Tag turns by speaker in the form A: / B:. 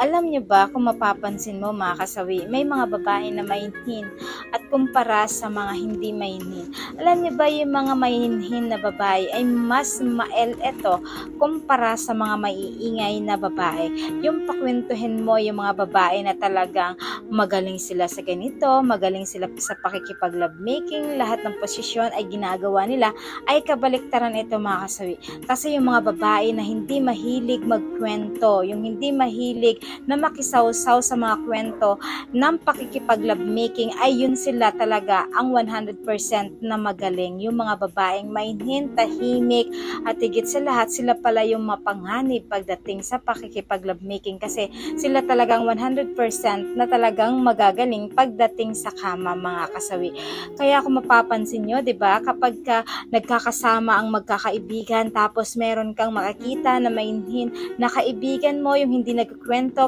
A: Alam niyo ba kung mapapansin mo mga kasawi, may mga babae na mainhin at kumpara sa mga hindi mainhin. Alam niyo ba yung mga mainhin na babae ay mas eto kumpara sa mga maiingay na babae. Yung pakwentuhin mo yung mga babae na talagang magaling sila sa ganito, magaling sila sa pakikipag-lovemaking, lahat ng posisyon ay ginagawa nila, ay kabaliktaran ito mga kasawi. Kasi yung mga babae na hindi mahilig magkwento, yung hindi mahilig na makisawsaw sa mga kwento ng pakikipag-lovemaking, ay yun sila talaga ang 100% na magaling. Yung mga babaeng mainhin, tahimik, at higit sa lahat, sila pala yung mapanganib pagdating sa pakikipag-lovemaking kasi sila talagang 100% na talagang magagaling pagdating sa kama mga kasawi. Kaya kung mapapansin nyo, 'di ba, kapag nagkakasama ang magkakaibigan tapos meron kang makakita na mainhin na kaibigan mo, yung hindi nagkukwento,